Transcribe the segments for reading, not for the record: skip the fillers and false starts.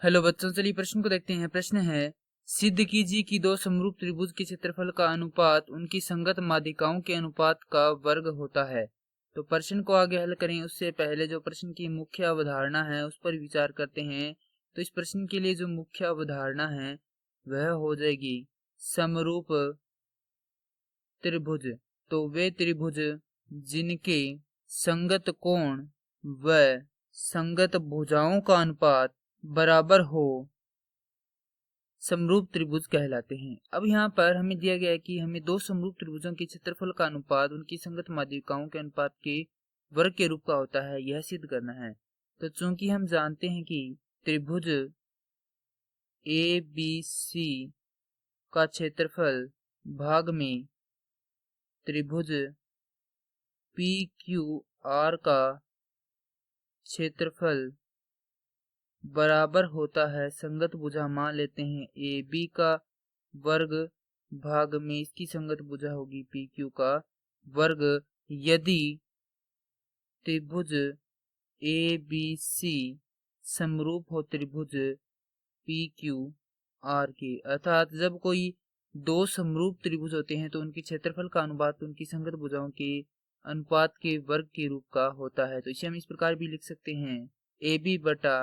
Hello बच्चों, चलिए प्रश्न को देखते हैं। प्रश्न है, सिद्ध कीजिए कि दो समरूप त्रिभुज के क्षेत्रफल का अनुपात उनकी संगत माध्यिकाओं के अनुपात का वर्ग होता है। तो प्रश्न को आगे हल करें उससे पहले जो प्रश्न की मुख्य अवधारणा है उस पर विचार करते हैं। तो इस प्रश्न के लिए जो मुख्य अवधारणा है वह हो जाएगी समरूप त्रिभुज। तो वे त्रिभुज जिनके संगत कोण व संगत भुजाओं का अनुपात बराबर हो समरूप त्रिभुज कहलाते हैं। अब यहाँ पर हमें दिया गया है कि हमें दो समरूप त्रिभुजों के क्षेत्रफल का अनुपात उनकी संगत माध्यिकाओं के अनुपात के वर्ग के रूप का होता है, यह सिद्ध करना है। तो चूंकि हम जानते हैं कि त्रिभुज ए बी सी का क्षेत्रफल भाग में त्रिभुज पी क्यू आर का क्षेत्रफल बराबर होता है संगत भुजा मान लेते हैं ए बी का वर्ग भाग में इसकी संगत भुजा होगी पी क्यू का वर्ग, यदि त्रिभुज ए बी सी समरूप हो त्रिभुज पी क्यू आर के। अर्थात जब कोई दो समरूप त्रिभुज होते हैं तो उनके क्षेत्रफल का अनुपात उनकी संगत भुजाओं के अनुपात के वर्ग के रूप का होता है। तो इसे हम इस प्रकार भी लिख सकते हैं ए बी बटा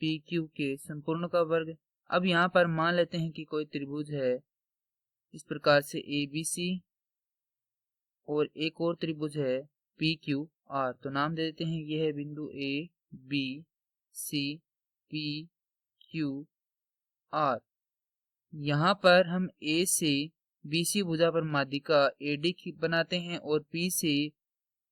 पी क्यू के संपूर्ण का वर्ग। अब यहाँ पर मान लेते हैं कि कोई त्रिभुज है इस प्रकार से ए बी सी और एक और त्रिभुज है पी क्यू आर। तो नाम दे देते हैं यह है बिंदु A B C P Q R. यहाँ पर हम ए से बी सी भुजा पर माध्यिका ए डी बनाते हैं और पी से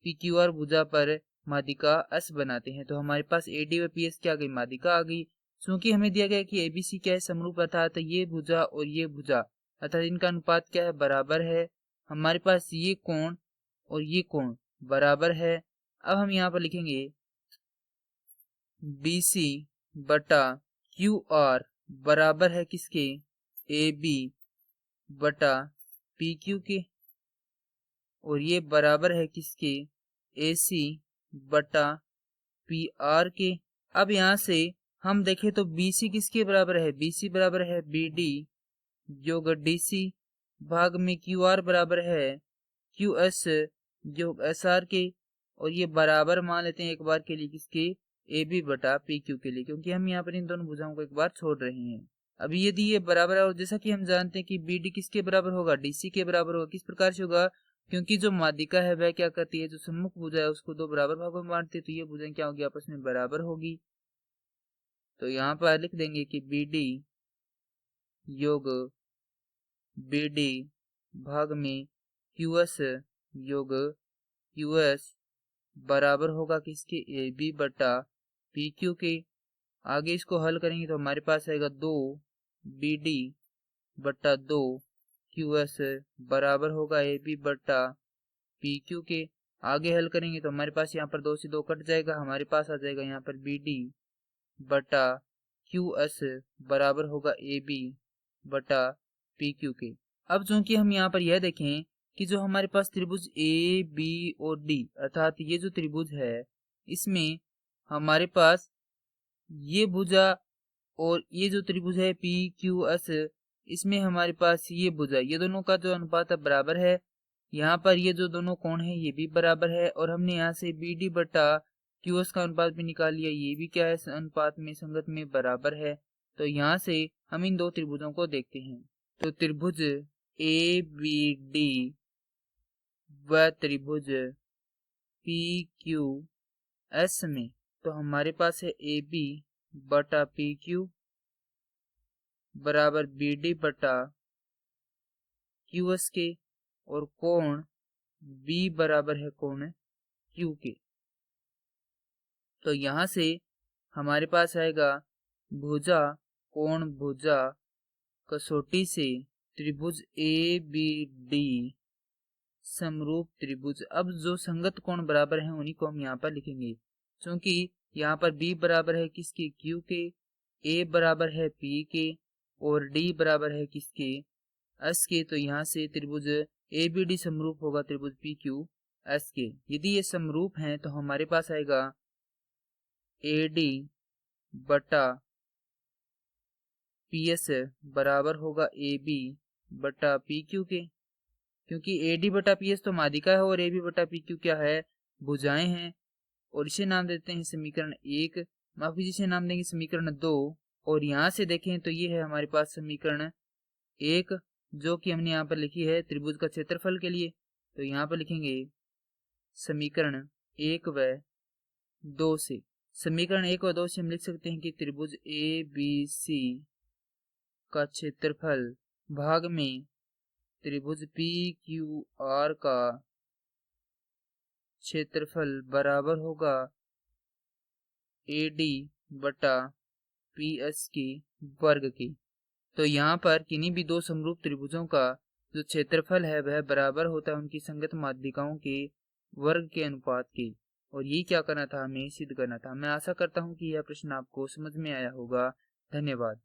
पी क्यू आर भुजा पर माध्यिका एस बनाते हैं। तो हमारे पास ए डी व पी एस क्या आ गई, माध्यिका आ गई। क्योंकि हमें दिया गया कि एबीसी क्या है, समरूप, अर्थात ये भुजा और ये भुजा अर्थात इनका अनुपात क्या है, बराबर है। हमारे पास ये कोण और ये कोण बराबर है। अब हम यहाँ पर लिखेंगे BC बटा QR बराबर है किसके, AB बटा PQ के, और ये बराबर है किसके, AC बटा PR के। अब यहाँ से हम देखें तो BC किसके बराबर है, BC बराबर है BD योग DC भाग में QR बराबर है QS योग SR के, और ये बराबर मान लेते हैं एक बार के लिए किसके, AB बटा PQ के लिए, क्योंकि हम यहाँ पर इन दोनों भुजाओं को एक बार छोड़ रहे हैं। अभी यदि ये बराबर है, और जैसा कि हम जानते हैं कि BD किसके बराबर होगा, DC के बराबर होगा। किस प्रकार से होगा, क्योंकि जो माध्यिका है वह क्या करती है, जो सम्मुख भुजा है उसको दो बराबर भागों में बांटती है, तो ये भुजाएं क्या होगी, आपस में बराबर होगी। तो यहाँ पर लिख देंगे कि BD योग BD भाग में QS योग QS बराबर होगा किसके, AB बटा PQ के। आगे इसको हल करेंगे तो हमारे पास आएगा 2BD बटा 2QS बराबर होगा AB बटा PQ के। आगे हल करेंगे तो हमारे पास यहाँ पर 2 से 2 कट जाएगा, हमारे पास आ जाएगा यहाँ पर BD बटा QS बराबर होगा AB बटा PQ के। अब चूंकि हम यहाँ पर यह देखें कि जो हमारे पास त्रिभुज ए बी और डी अर्थात ये जो त्रिभुज है इसमें हमारे पास ये भुजा और ये जो त्रिभुज है पी क्यू एस, इसमें हमारे पास ये भुजा, ये दोनों का जो अनुपात है बराबर है। यहाँ पर ये जो दोनों कोण है ये भी बराबर है, और हमने यहाँ से बी डी बटा क्यू एस का अनुपात भी निकाल लिया, ये भी क्या है, अनुपात में संगत में बराबर है। तो यहाँ से हम इन दो त्रिभुजों को देखते हैं। तो त्रिभुज ए बी डी व त्रिभुज पी क्यू एस में तो हमारे पास है ए बी बटा पी क्यू बराबर बी डी बटा क्यू एस के, और कोण B बराबर है कोण Q के। तो यहाँ से हमारे पास आएगा भुजा कोण भुजा कसौटी से त्रिभुज ए बी डी समरूप त्रिभुज। अब जो संगत कोण बराबर है उन्हीं को हम यहाँ पर लिखेंगे, क्योंकि यहाँ पर B बराबर है किसके, Q के, A बराबर है P के, और D बराबर है किसके, S के। तो यहाँ से त्रिभुज ABD समरूप होगा त्रिभुज PQS के। यदि ये समरूप हैं तो हमारे पास आएगा AD बटा पी एस बराबर होगा ए बी बटा पी क्यू के, क्योंकि ए डी बटा पी एस तो माध्यिका है और ए बी बटा पी क्यू क्या है, भुजाएं हैं। और इसे नाम देते हैं समीकरण 1, माफ कीजिए इसे नाम देंगे समीकरण 2। और यहाँ से देखें तो ये है हमारे पास समीकरण 1, जो कि हमने यहाँ पर लिखी है त्रिभुज का क्षेत्रफल के लिए। तो यहाँ पर लिखेंगे समीकरण 1 व 2 से, समीकरण 1 व 2 से हम लिख सकते हैं कि त्रिभुज ए बी सी का क्षेत्रफल भाग में त्रिभुज पी क्यू आर का क्षेत्रफल बराबर होगा ए डी बटा पी एस के वर्ग के। तो यहाँ पर किन्हीं भी दो समरूप त्रिभुजों का जो क्षेत्रफल है वह बराबर होता है उनकी संगत माध्यिकाओं के वर्ग के अनुपात के। और ये क्या करना था, हमें सिद्ध करना था। मैं आशा करता हूँ कि यह प्रश्न आपको समझ में आया होगा। धन्यवाद।